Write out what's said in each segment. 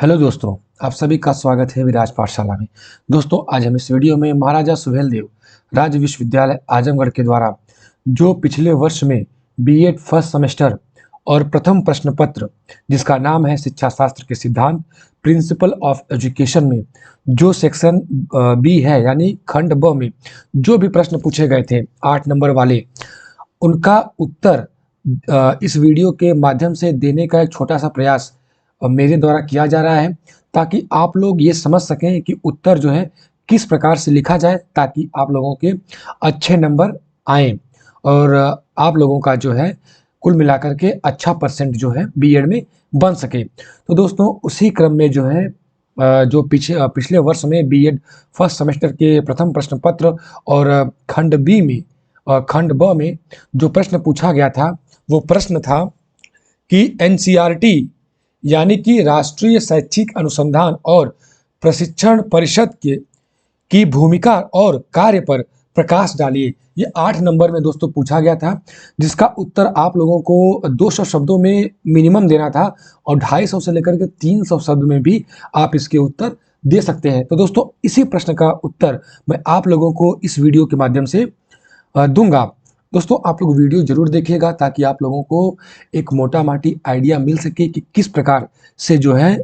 Hello दोस्तों, आप सभी का स्वागत है विराज पाठशाला में। दोस्तों, आज हम इस वीडियो में महाराजा सुहेलदेव राज्य विश्वविद्यालय आजमगढ़ के द्वारा जो पिछले वर्ष में बीएड फर्स्ट सेमेस्टर और प्रथम प्रश्न पत्र जिसका नाम है शिक्षा शास्त्र के सिद्धांत प्रिंसिपल ऑफ एजुकेशन में जो सेक्शन बी है यानी खंड ब में जो भी प्रश्न पूछे गए थे 8 नंबर वाले, उनका उत्तर इस वीडियो के माध्यम से देने का एक छोटा सा प्रयास मेरे द्वारा किया जा रहा है, ताकि आप लोग ये समझ सकें कि उत्तर जो है किस प्रकार से लिखा जाए ताकि आप लोगों के अच्छे नंबर आएँ और आप लोगों का जो है कुल मिलाकर के अच्छा परसेंट जो है बीएड में बन सके। तो दोस्तों, उसी क्रम में जो है जो पिछले वर्ष में बीएड फर्स्ट सेमेस्टर के प्रथम प्रश्न पत्र और खंड बी में खंड ब में जो प्रश्न पूछा गया था वो प्रश्न था कि एनसीईआरटी यानी कि राष्ट्रीय शैक्षिक अनुसंधान और प्रशिक्षण परिषद की भूमिका और कार्य पर प्रकाश डालिए। ये 8 नंबर में दोस्तों पूछा गया था, जिसका उत्तर आप लोगों को 200 शब्दों में मिनिमम देना था और 250 से लेकर के 300 शब्द में भी आप इसके उत्तर दे सकते हैं। तो दोस्तों, इसी प्रश्न का उत्तर मैं आप लोगों को इस वीडियो के माध्यम से दूंगा। दोस्तों, आप लोग वीडियो जरूर देखिएगा ताकि आप लोगों को एक मोटा माटी आइडिया मिल सके कि किस प्रकार से जो है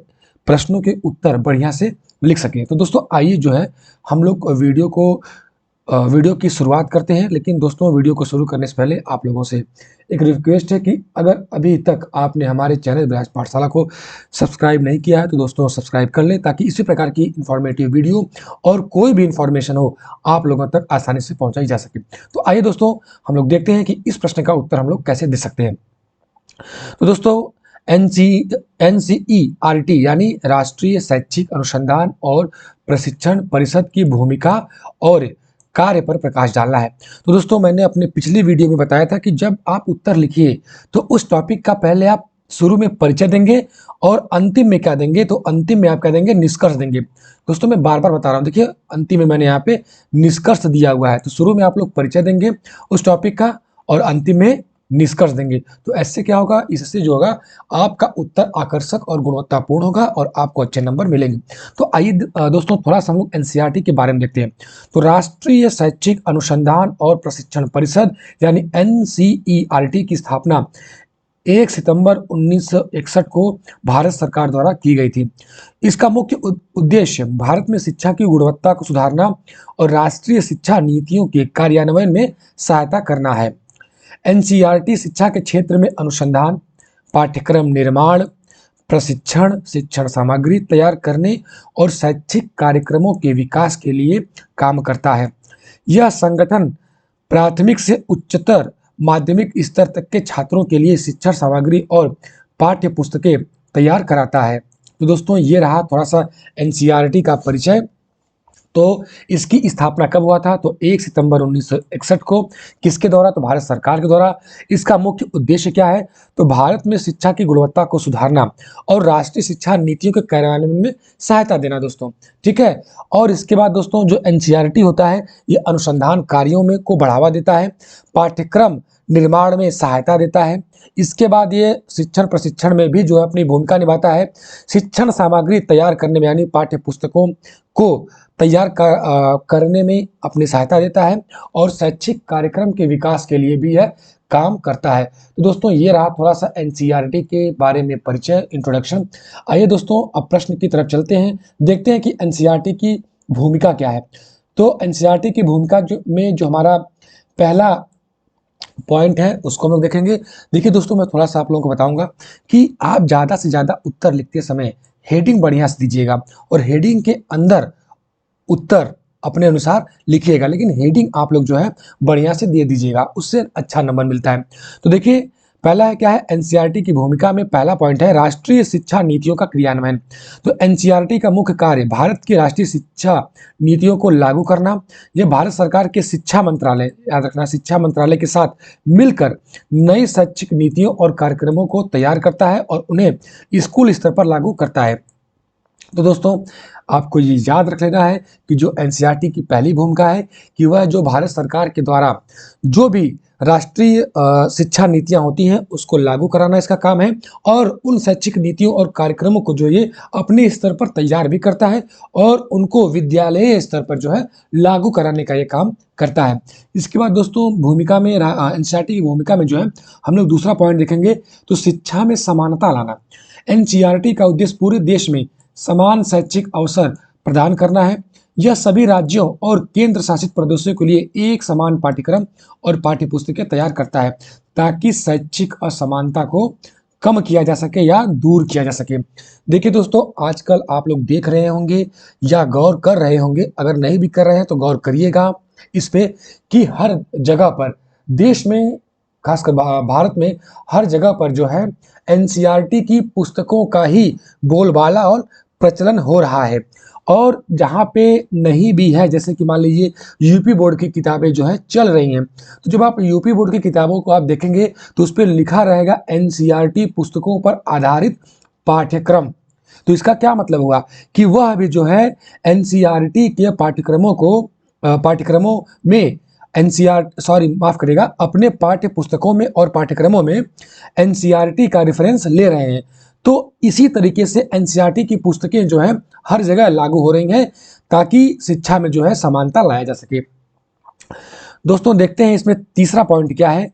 प्रश्नों के उत्तर बढ़िया से लिख सकें। तो दोस्तों, आइए जो है हम लोग वीडियो की शुरुआत करते हैं। लेकिन दोस्तों, वीडियो को शुरू करने से पहले आप लोगों से एक रिक्वेस्ट है कि अगर अभी तक आपने हमारे चैनल विराज पाठशाला को सब्सक्राइब नहीं किया है तो दोस्तों सब्सक्राइब कर लें, ताकि इसी प्रकार की इंफॉर्मेटिव वीडियो और कोई भी इंफॉर्मेशन हो आप लोगों तक आसानी से पहुंचाई जा सके। तो आइए दोस्तों, हम लोग देखते हैं कि इस प्रश्न का उत्तर हम लोग कैसे दे सकते हैं। तो दोस्तों, एनसीईआरटी यानी राष्ट्रीय शैक्षिक अनुसंधान और प्रशिक्षण परिषद की भूमिका और कार्य पर प्रकाश डालना है। तो दोस्तों, मैंने अपने पिछली वीडियो में बताया था कि जब आप उत्तर लिखिए तो उस टॉपिक का पहले आप शुरू में परिचय देंगे और अंतिम में क्या देंगे, तो अंतिम में आप क्या देंगे, निष्कर्ष देंगे। दोस्तों, मैं बार बार बता रहा हूँ, देखिए अंतिम में मैंने यहाँ पे निष्कर्ष दिया हुआ है। तो शुरू में आप लोग परिचय देंगे उस टॉपिक का और अंतिम में निष्कर्ष देंगे। तो ऐसे क्या होगा, इससे जो होगा आपका उत्तर आकर्षक और गुणवत्तापूर्ण होगा और आपको अच्छे नंबर मिलेंगे। तो आइए दोस्तों, थोड़ा सा हम लोग एनसीईआरटी के बारे में देखते हैं। तो राष्ट्रीय शैक्षिक अनुसंधान और प्रशिक्षण परिषद यानी एनसीईआरटी की स्थापना 1 सितंबर 1961 को भारत सरकार द्वारा की गई थी। इसका मुख्य उद्देश्य भारत में शिक्षा की गुणवत्ता को सुधारना और राष्ट्रीय शिक्षा नीतियों के कार्यान्वयन में सहायता करना है। एनसीईआरटी शिक्षा के क्षेत्र में अनुसंधान, पाठ्यक्रम निर्माण, प्रशिक्षण, शिक्षण सामग्री तैयार करने और शैक्षिक कार्यक्रमों के विकास के लिए काम करता है। यह संगठन प्राथमिक से उच्चतर माध्यमिक स्तर तक के छात्रों के लिए शिक्षण सामग्री और पाठ्य पुस्तकें तैयार कराता है। तो दोस्तों, ये रहा थोड़ा सा एनसीईआरटी का परिचय। तो इसकी स्थापना कब हुआ था, तो 1 सितंबर 1961 को। किसके द्वारा, तो भारत सरकार के द्वारा। इसका मुख्य उद्देश्य क्या है, तो भारत में शिक्षा की गुणवत्ता को सुधारना और राष्ट्रीय शिक्षा नीतियों के कार्यान्वयन में सहायता देना दोस्तों, ठीक है। और इसके बाद दोस्तों, जो एनसीईआरटी होता है ये अनुसंधान कार्यों में को बढ़ावा देता है, पाठ्यक्रम निर्माण में सहायता देता है। इसके बाद ये शिक्षण प्रशिक्षण में भी जो है अपनी भूमिका निभाता है। शिक्षण सामग्री तैयार करने में यानी पाठ्य पुस्तकों को तैयार करने में अपनी सहायता देता है और शैक्षिक कार्यक्रम के विकास के लिए भी यह काम करता है। तो दोस्तों, ये रहा थोड़ा सा एनसीईआरटी के बारे में परिचय, इंट्रोडक्शन। आइए दोस्तों, अब प्रश्न की तरफ चलते हैं, देखते हैं कि एनसीईआरटी की भूमिका क्या है। तो एनसीईआरटी की भूमिका जो हमारा पहला पॉइंट है उसको हम लोग देखेंगे। देखिए दोस्तों, मैं थोड़ा सा आप लोगों को बताऊंगा कि आप ज़्यादा से ज़्यादा उत्तर लिखते समय हेडिंग बढ़िया से दीजिएगा और हेडिंग के अंदर उत्तर अपने अनुसार लिखिएगा, लेकिन हेडिंग आप लोग जो है बढ़िया से दे दीजिएगा, उससे अच्छा नंबर मिलता है। तो देखिए, पहला है क्या है, एनसीईआरटी की भूमिका में पहला पॉइंट है राष्ट्रीय शिक्षा नीतियों का क्रियान्वयन। तो एनसीईआरटी का मुख्य कार्य भारत की राष्ट्रीय शिक्षा नीतियों को लागू करना। यह भारत सरकार के शिक्षा मंत्रालय, याद रखना, शिक्षा मंत्रालय के साथ मिलकर नई शैक्षिक नीतियों और कार्यक्रमों को तैयार करता है और उन्हें स्कूल स्तर पर लागू करता है। तो दोस्तों आपको ये याद रख लेना है कि जो एनसीईआरटी की पहली भूमिका है कि वह जो भारत सरकार के द्वारा जो भी राष्ट्रीय शिक्षा नीतियां होती हैं उसको लागू कराना इसका काम है, और उन शैक्षिक नीतियों और कार्यक्रमों को जो ये अपने स्तर पर तैयार भी करता है और उनको विद्यालय स्तर पर जो है लागू कराने का ये काम करता है। इसके बाद दोस्तों भूमिका में एनसीईआरटी की भूमिका में जो है हम लोग दूसरा पॉइंट देखेंगे तो शिक्षा में समानता लाना। एनसीईआरटी का उद्देश्य पूरे देश में समान शैक्षिक अवसर प्रदान करना है। यह सभी राज्यों और केंद्र शासित प्रदेशों के लिए एक समान पाठ्यक्रम और पाठ्यपुस्तकें तैयार करता है ताकि शैक्षिक असमानता को कम किया जा सके या दूर किया जा सके। देखिए दोस्तों, आजकल आप लोग देख रहे होंगे या गौर कर रहे होंगे, अगर नहीं भी कर रहे हैं तो गौर करिएगा इस पे कि हर जगह पर देश में, खासकर भारत में हर जगह पर जो है एनसीईआरटी की पुस्तकों का ही बोलबाला और प्रचलन हो रहा है। और जहाँ पे नहीं भी है, जैसे कि मान लीजिए यूपी बोर्ड की किताबें जो है चल रही हैं, तो जब आप यूपी बोर्ड की किताबों को आप देखेंगे तो उस पर लिखा रहेगा एनसीईआरटी पुस्तकों पर आधारित पाठ्यक्रम। तो इसका क्या मतलब हुआ कि वह भी जो है एनसीईआरटी के पाठ्यक्रमों में माफ करिएगा, अपने पाठ्य पुस्तकों में और पाठ्यक्रमों में एनसीईआरटी का रेफरेंस ले रहे हैं। तो इसी तरीके से एनसीईआरटी की पुस्तकें जो है हर जगह लागू हो रही हैं ताकि शिक्षा में जो है समानता लाया जा सके। दोस्तों देखते हैं इसमें तीसरा पॉइंट क्या है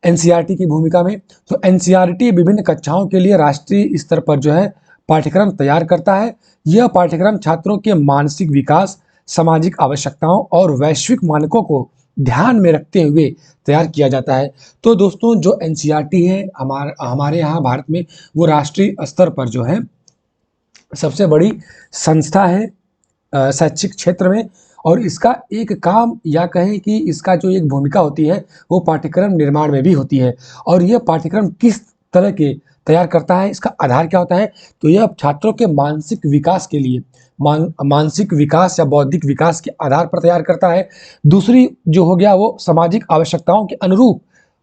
एनसीईआरटी की भूमिका में। तो एनसीईआरटी विभिन्न कक्षाओं के लिए राष्ट्रीय स्तर पर जो है पाठ्यक्रम तैयार करता है। यह पाठ्यक्रम छात्रों के मानसिक विकास, सामाजिक आवश्यकताओं और वैश्विक मानकों को ध्यान में रखते हुए तैयार किया जाता है। तो दोस्तों जो एनसीईआरटी है हमारे यहाँ भारत में, वो राष्ट्रीय स्तर पर जो है सबसे बड़ी संस्था है शैक्षिक क्षेत्र में, और इसका एक काम या कहें कि इसका जो एक भूमिका होती है वो पाठ्यक्रम निर्माण में भी होती है। और यह पाठ्यक्रम किस तरह के तैयार करता है, इसका आधार क्या होता है, तो यह छात्रों के मानसिक विकास के लिए मानसिक विकास या बौद्धिक विकास के आधार पर तैयार करता है। दूसरी जो हो गया वो सामाजिक आवश्यकताओं के अनुरूप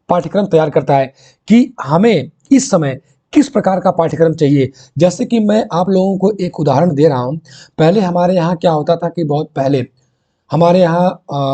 पाठ्यक्रम तैयार करता है कि हमें इस समय किस प्रकार का पाठ्यक्रम चाहिए। जैसे कि मैं आप लोगों को एक उदाहरण दे रहा हूँ। पहले हमारे यहाँ क्या होता था कि बहुत पहले हमारे यहाँ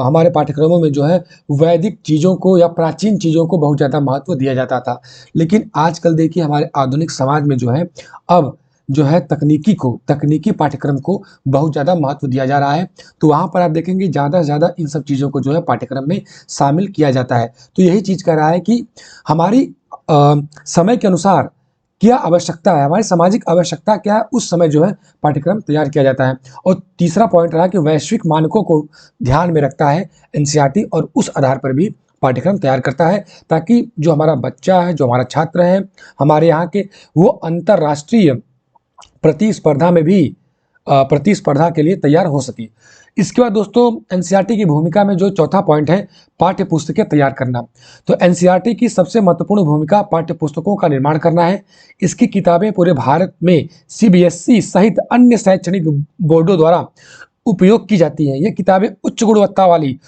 हमारे पाठ्यक्रमों में जो है वैदिक चीज़ों को या प्राचीन चीज़ों को बहुत ज़्यादा महत्व दिया जाता था। लेकिन आजकल देखिए हमारे आधुनिक समाज में जो है अब जो है तकनीकी पाठ्यक्रम को बहुत ज़्यादा महत्व दिया जा रहा है। तो वहाँ पर आप देखेंगे ज़्यादा से ज़्यादा इन सब चीज़ों को जो है पाठ्यक्रम में शामिल किया जाता है। तो यही चीज़ कह रहा है कि हमारी समय के अनुसार क्या आवश्यकता है, हमारी सामाजिक आवश्यकता क्या है, उस समय जो है पाठ्यक्रम तैयार किया जाता है। और तीसरा पॉइंट रहा कि वैश्विक मानकों को ध्यान में रखता है एनसीईआरटी, और उस आधार पर भी पाठ्यक्रम तैयार करता है ताकि जो हमारा बच्चा है, जो हमारा छात्र है हमारे यहाँ के, वो अंतर्राष्ट्रीय प्रतिस्पर्धा के लिए तैयार हो सके। इसके बाद दोस्तों एनसीईआरटी की भूमिका में जो चौथा पॉइंट है पाठ्य पुस्तकें तैयार करना। तो एनसीईआरटी की सबसे महत्वपूर्ण भूमिका पाठ्य पुस्तकों का निर्माण करना है। इसकी किताबें पूरे भारत में सीबीएसई सहित अन्य शैक्षणिक बोर्डों द्वारा उपयोग की जाती हैं। ये किताबें उच्च गुणवत्ता वाली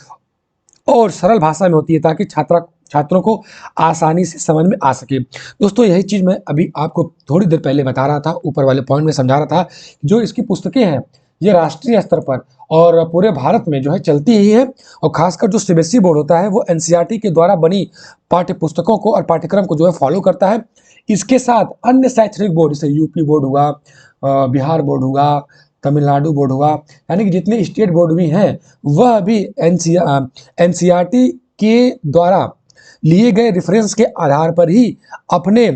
और सरल भाषा में होती है ताकि छात्रों को आसानी से समझ में आ सके। दोस्तों यही चीज़ मैं अभी आपको थोड़ी देर पहले बता रहा था, ऊपर वाले पॉइंट में समझा रहा था। जो इसकी पुस्तकें हैं ये राष्ट्रीय स्तर पर और पूरे भारत में जो है चलती ही है, और खासकर जो सीबीएसई बोर्ड होता है वो एनसीईआरटी के द्वारा बनी पाठ्य पुस्तकों को और पाठ्यक्रम को जो है फॉलो करता है। इसके साथ अन्य शैक्षणिक बोर्ड जैसे यूपी बोर्ड हुआ, बिहार बोर्ड हुआ, तमिलनाडु बोर्ड हुआ, यानी कि जितने स्टेट बोर्ड भी हैं वह भी एनसीईआरटी के द्वारा लिए गए रेफरेंस के आधार पर ही अपने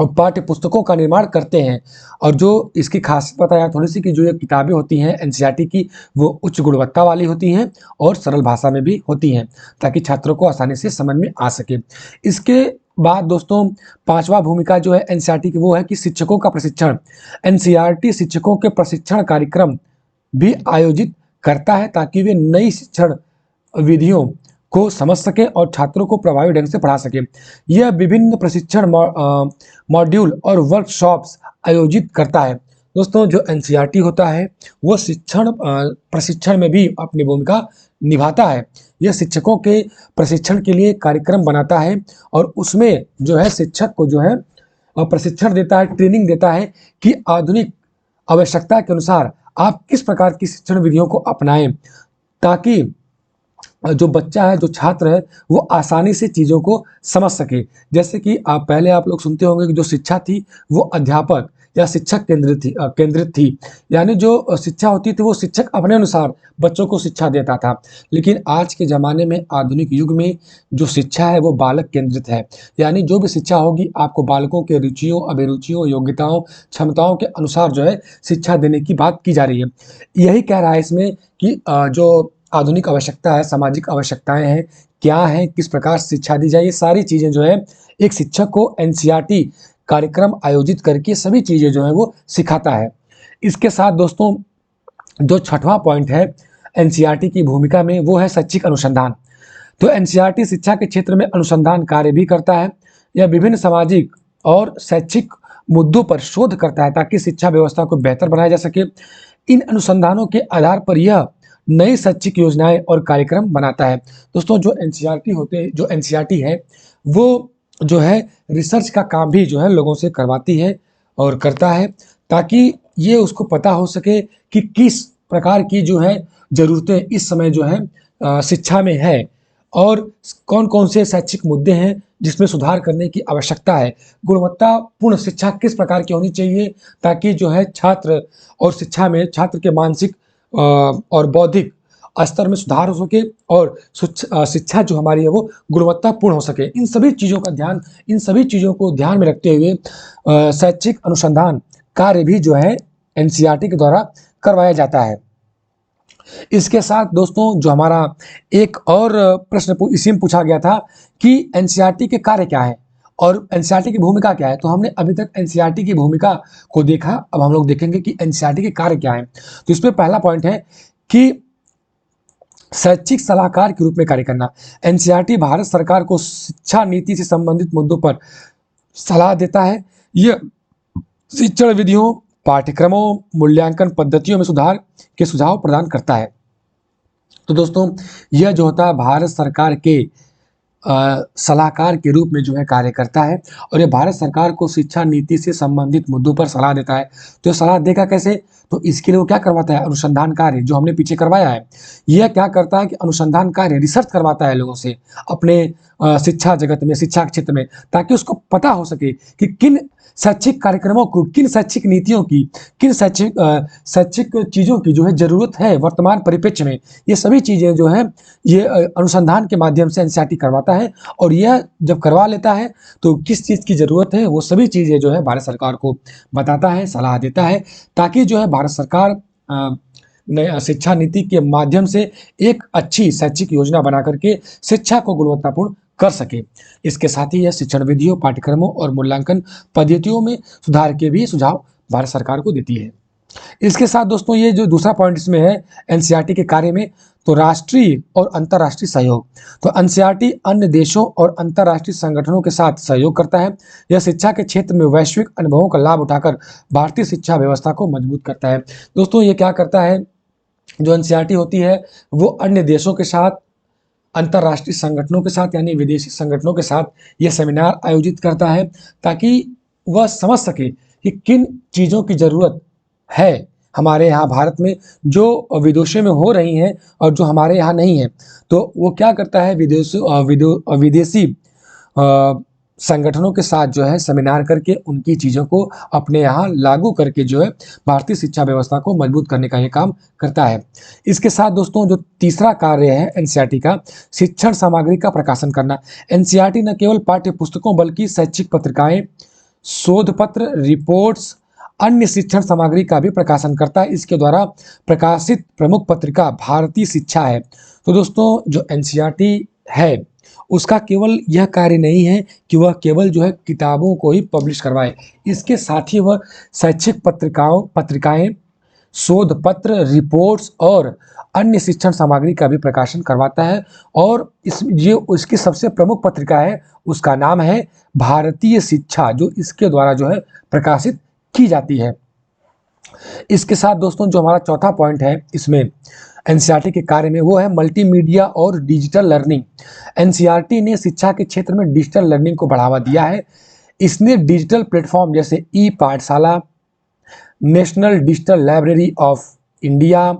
पाठ्य पुस्तकों का निर्माण करते हैं। और जो इसकी खासियत बताया थोड़ी सी कि जो ये किताबें होती हैं एनसीईआरटी की वो उच्च गुणवत्ता वाली होती हैं और सरल भाषा में भी होती हैं ताकि छात्रों को आसानी से समझ में आ सके। इसके बाद दोस्तों पांचवा भूमिका जो है एनसीईआरटी की वो है कि शिक्षकों का प्रशिक्षण। एनसीईआरटी शिक्षकों के प्रशिक्षण कार्यक्रम भी आयोजित करता है ताकि वे नई शिक्षण विधियों को समझ सके और छात्रों को प्रभावी ढंग से पढ़ा सके। यह विभिन्न प्रशिक्षण मॉड्यूल और वर्कशॉप्स आयोजित करता है। दोस्तों जो एनसीईआरटी होता है वो प्रशिक्षण में भी अपनी भूमिका निभाता है। यह शिक्षकों के प्रशिक्षण के लिए कार्यक्रम बनाता है और उसमें जो है शिक्षक को जो है प्रशिक्षण देता है, ट्रेनिंग देता है कि आधुनिक आवश्यकता के अनुसार आप किस प्रकार की शिक्षण विधियों को अपनाएं, ताकि जो बच्चा है, जो छात्र है, वो आसानी से चीज़ों को समझ सके। जैसे कि पहले आप लोग सुनते होंगे कि जो शिक्षा थी वो अध्यापक या शिक्षक केंद्रित थी। यानी जो शिक्षा होती थी वो शिक्षक अपने अनुसार बच्चों को शिक्षा देता था। लेकिन आज के ज़माने में, आधुनिक युग में, जो शिक्षा है वो बालक केंद्रित है। यानी जो भी शिक्षा होगी आपको बालकों के रुचियों, अभिरुचियों, योग्यताओं, क्षमताओं के अनुसार जो है शिक्षा देने की बात की जा रही है। यही कह रहा है इसमें कि जो आधुनिक आवश्यकता है, सामाजिक आवश्यकताएं हैं, क्या हैं, किस प्रकार शिक्षा दी जाए, ये सारी चीज़ें जो है एक शिक्षक को एनसीईआरटी कार्यक्रम आयोजित करके सभी चीज़ें जो है वो सिखाता है। इसके साथ दोस्तों जो छठवां पॉइंट है एनसीईआरटी की भूमिका में, वो है शैक्षिक अनुसंधान। तो एनसीईआरटी शिक्षा के क्षेत्र में अनुसंधान कार्य भी करता है। यह विभिन्न सामाजिक और शैक्षिक मुद्दों पर शोध करता है ताकि शिक्षा व्यवस्था को बेहतर बनाया जा सके। इन अनुसंधानों के आधार पर यह नई शैक्षिक योजनाएं और कार्यक्रम बनाता है। दोस्तों जो एनसीईआरटी है वो जो है रिसर्च का काम भी जो है लोगों से करवाती है और करता है, ताकि ये उसको पता हो सके कि किस प्रकार की जो है ज़रूरतें इस समय जो है शिक्षा में है, और कौन कौन से शैक्षिक मुद्दे हैं जिसमें सुधार करने की आवश्यकता है। गुणवत्तापूर्ण शिक्षा किस प्रकार की होनी चाहिए, ताकि जो है छात्र और शिक्षा में छात्र के मानसिक और बौद्धिक स्तर में सुधार हो सके, और शिक्षा जो हमारी है वो गुणवत्तापूर्ण हो सके। इन सभी चीज़ों को ध्यान में रखते हुए शैक्षिक अनुसंधान कार्य भी जो है एनसीईआरटी के द्वारा करवाया जाता है। इसके साथ दोस्तों जो हमारा एक और प्रश्न इसी में पूछा गया था कि एनसीईआरटी के कार्य क्या है और एनसीईआरटी की भूमिका क्या है। तो हमने अभी तक एनसीईआरटी की भूमिका को देखा, अब हम लोग देखेंगे कि एनसीईआरटी के कार्य क्या है। तो इसमें पहला पॉइंट है कि शैक्षिक सलाहकार के रूप में कार्य करना। एनसीईआरटी भारत सरकार को शिक्षा नीति से संबंधित मुद्दों पर सलाह देता है। यह शिक्षण विधियों, पाठ्यक्रमों, मूल्यांकन पद्धतियों में सुधार के सुझाव प्रदान करता है। तो दोस्तों यह जो होता है भारत सरकार के सलाहकार के रूप में जो है कार्य करता है, और ये भारत सरकार को शिक्षा नीति से संबंधित मुद्दों पर सलाह देता है। तो सलाह देगा कैसे? तो इसके लिए वो क्या करवाता है, अनुसंधान कार्य जो हमने पीछे करवाया है। यह क्या करता है कि अनुसंधान कार्य, रिसर्च करवाता है लोगों से अपने शिक्षा जगत में, शिक्षा क्षेत्र में, ताकि उसको पता हो सके कि किन शैक्षिक कार्यक्रमों को, किन शैक्षिक नीतियों की, किन शैक्षिक चीज़ों की जो है ज़रूरत है वर्तमान परिप्रेक्ष्य में। ये सभी चीज़ें जो है ये अनुसंधान के माध्यम से एनसीईआरटी करवाता है, और यह जब करवा लेता है तो किस चीज़ की ज़रूरत है वो सभी चीज़ें जो है भारत सरकार को बताता है, सलाह देता है, ताकि जो है भारत सरकार नई शिक्षा नीति के माध्यम से एक अच्छी शैक्षिक योजना बना करके शिक्षा को गुणवत्तापूर्ण कर सके। इसके साथ ही यह शिक्षण विधियों, पाठ्यक्रमों और मूल्यांकन पद्धतियों में सुधार के भी सुझाव भारत सरकार को देती है। इसके साथ दोस्तों ये जो दूसरा पॉइंट इसमें है एनसीईआरटी के कार्य में, तो राष्ट्रीय और अंतर्राष्ट्रीय सहयोग। तो एनसीईआरटी अन्य देशों और अंतर्राष्ट्रीय संगठनों के साथ सहयोग करता है। यह शिक्षा के क्षेत्र में वैश्विक अनुभवों का लाभ उठाकर भारतीय शिक्षा व्यवस्था को मजबूत करता है। दोस्तों ये क्या करता है, जो एनसीईआरटी होती है वो अन्य देशों के साथ, अंतर्राष्ट्रीय संगठनों के साथ, यानी विदेशी संगठनों के साथ ये सेमिनार आयोजित करता है, ताकि वह समझ सके कि किन चीज़ों की ज़रूरत है हमारे यहाँ भारत में, जो विदेशों में हो रही हैं और जो हमारे यहाँ नहीं है। तो वो क्या करता है, विदेशी संगठनों के साथ जो है सेमिनार करके उनकी चीज़ों को अपने यहाँ लागू करके जो है भारतीय शिक्षा व्यवस्था को मजबूत करने का ये काम करता है। इसके साथ दोस्तों जो तीसरा कार्य है एनसीईआरटी का, शिक्षण सामग्री का प्रकाशन करना। एनसीईआरटी न केवल पाठ्य पुस्तकों बल्कि शैक्षिक पत्रिकाएं, शोध पत्र, रिपोर्ट्स, अन्य शिक्षण सामग्री का भी प्रकाशन करता है। इसके द्वारा प्रकाशित प्रमुख पत्रिका भारतीय शिक्षा है। तो दोस्तों जो एनसीईआरटी है उसका केवल यह कार्य नहीं है कि वह केवल जो है किताबों को ही पब्लिश करवाए, इसके साथ ही वह शैक्षिक पत्रिकाएं, शोध पत्र, रिपोर्ट्स और अन्य शिक्षण सामग्री का भी प्रकाशन करवाता है। और उसकी सबसे प्रमुख पत्रिका है, उसका नाम है भारतीय शिक्षा, जो इसके द्वारा जो है प्रकाशित की जाती है। इसके साथ दोस्तों जो हमारा चौथा पॉइंट है इसमें एनसीईआरटी के कार्य में, वो है मल्टीमीडिया और डिजिटल लर्निंग। एनसीईआरटी ने शिक्षा के क्षेत्र में डिजिटल लर्निंग को बढ़ावा दिया है। इसने डिजिटल प्लेटफॉर्म जैसे ई पाठशाला, national digital library of India,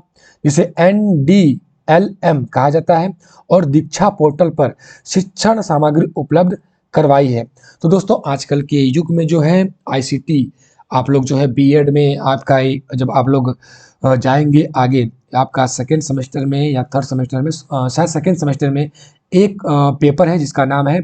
जिसे NDLM कहा जाता है, और दीक्षा पोर्टल पर शिक्षण सामग्री उपलब्ध करवाई है। तो दोस्तों आजकल के युग में जो है ICT, आप लोग जो है बीएड में आपका जब आप लोग जाएंगे आगे, आपका सेकेंड सेमेस्टर में या थर्ड सेमेस्टर में, शायद सेकेंड सेमेस्टर में एक पेपर है जिसका नाम है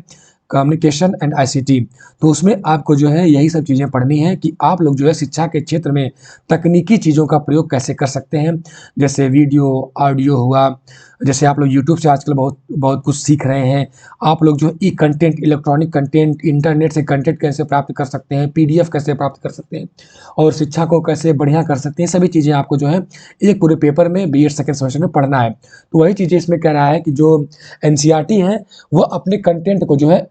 कम्युनिकेशन एंड ICT। तो उसमें आपको जो है यही सब चीज़ें पढ़नी है कि आप लोग जो है शिक्षा के क्षेत्र में तकनीकी चीज़ों का प्रयोग कैसे कर सकते हैं, जैसे वीडियो, ऑडियो हुआ, जैसे आप लोग यूट्यूब से आजकल बहुत बहुत कुछ सीख रहे हैं। आप लोग जो कंटेंट, इलेक्ट्रॉनिक कंटेंट, इंटरनेट से कंटेंट कैसे प्राप्त कर सकते हैं, PDF कैसे प्राप्त कर सकते हैं, और शिक्षा को कैसे बढ़िया कर सकते हैं, सभी चीज़ें आपको जो है एक पूरे पेपर में बीएड सेकेंड सेमेस्टर में पढ़ना है। तो वही चीज़ें इसमें कह रहा है कि जो NCERT है वो अपने कंटेंट को जो है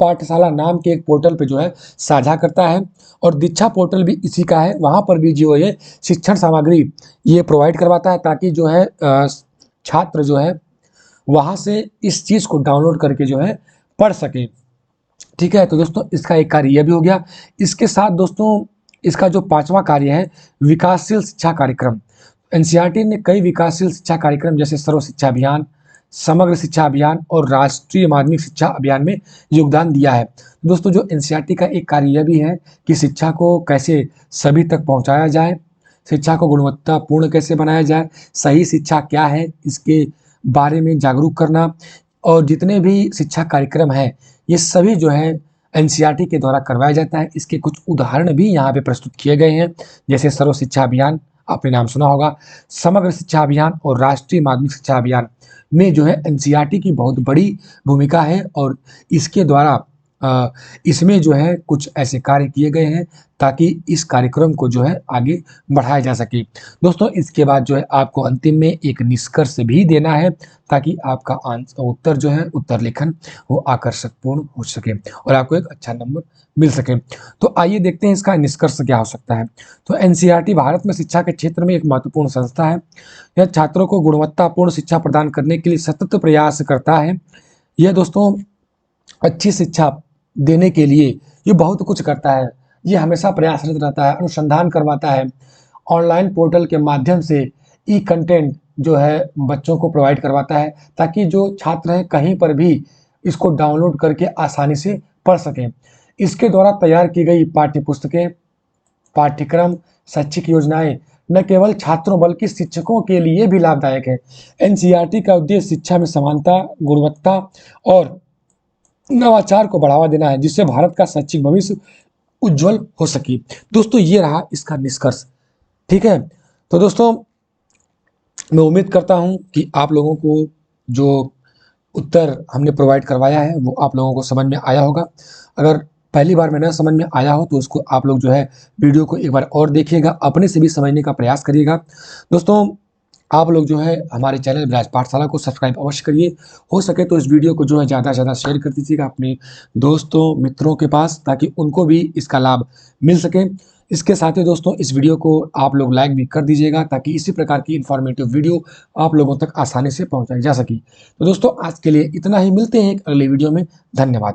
पाठशाला नाम के एक पोर्टल पे जो है साझा करता है, और दीक्षा पोर्टल भी इसी का है। वहाँ पर भी जो है शिक्षण सामग्री ये प्रोवाइड करवाता है, ताकि जो है छात्र जो है वहाँ से इस चीज़ को डाउनलोड करके जो है पढ़ सके। ठीक है, तो दोस्तों इसका एक कार्य यह भी हो गया। इसके साथ दोस्तों इसका जो 5वां कार्य है विकासशील शिक्षा कार्यक्रम। NCERT ने कई विकासशील शिक्षा कार्यक्रम जैसे सर्व शिक्षा अभियान, समग्र शिक्षा अभियान और राष्ट्रीय माध्यमिक शिक्षा अभियान में योगदान दिया है। दोस्तों जो NCERT का एक कार्य यह भी है कि शिक्षा को कैसे सभी तक पहुंचाया जाए, शिक्षा को गुणवत्तापूर्ण कैसे बनाया जाए, सही शिक्षा क्या है इसके बारे में जागरूक करना, और जितने भी शिक्षा कार्यक्रम हैं ये सभी जो है NCERT के द्वारा करवाया जाता है। इसके कुछ उदाहरण भी यहाँ पे प्रस्तुत किए गए हैं, जैसे सर्व शिक्षा अभियान आपने नाम सुना होगा, समग्र शिक्षा अभियान और राष्ट्रीय माध्यमिक शिक्षा अभियान में जो है NCERT की बहुत बड़ी भूमिका है, और इसके द्वारा इसमें जो है कुछ ऐसे कार्य किए गए हैं ताकि इस कार्यक्रम को जो है आगे बढ़ाया जा सके। दोस्तों इसके बाद जो है आपको अंतिम में एक निष्कर्ष भी देना है, ताकि आपका उत्तर जो है उत्तर लेखन वो आकर्षकपूर्ण हो सके और आपको एक अच्छा नंबर मिल सके। तो आइए देखते हैं इसका निष्कर्ष क्या हो सकता है। तो NCERT भारत में शिक्षा के क्षेत्र में एक महत्वपूर्ण संस्था है। यह छात्रों को गुणवत्तापूर्ण शिक्षा प्रदान करने के लिए सतत प्रयास करता है। यह दोस्तों अच्छी शिक्षा देने के लिए ये बहुत कुछ करता है। ये हमेशा प्रयासरत रहता है, अनुसंधान करवाता है, ऑनलाइन पोर्टल के माध्यम से कंटेंट जो है बच्चों को प्रोवाइड करवाता है, ताकि जो छात्र हैं कहीं पर भी इसको डाउनलोड करके आसानी से पढ़ सकें। इसके द्वारा तैयार की गई पाठ्य पुस्तकें, पाठ्यक्रम, शैक्षिक योजनाएं न केवल छात्रों बल्कि शिक्षकों के लिए भी लाभदायक है। NCERT का उद्देश्य शिक्षा में समानता, गुणवत्ता और नवाचार को बढ़ावा देना है, जिससे भारत का शैक्षिक भविष्य उज्जवल हो सके। दोस्तों ये रहा इसका निष्कर्ष। ठीक है, तो दोस्तों मैं उम्मीद करता हूं कि आप लोगों को जो उत्तर हमने प्रोवाइड करवाया है वो आप लोगों को समझ में आया होगा। अगर पहली बार में न समझ में आया हो तो उसको आप लोग जो है वीडियो को एक बार और देखिएगा, अपने से भी समझने का प्रयास करिएगा। दोस्तों आप लोग जो है हमारे चैनल ब्राज पाठशाला को सब्सक्राइब अवश्य करिए। हो सके तो इस वीडियो को जो है ज़्यादा से ज़्यादा शेयर कर दीजिएगा अपने दोस्तों मित्रों के पास, ताकि उनको भी इसका लाभ मिल सके। इसके साथ ही दोस्तों इस वीडियो को आप लोग लाइक भी कर दीजिएगा, ताकि इसी प्रकार की इन्फॉर्मेटिव वीडियो आप लोगों तक आसानी से पहुँचाई जा सके। तो दोस्तों आज के लिए इतना ही, मिलते हैं एक अगले वीडियो में। धन्यवाद।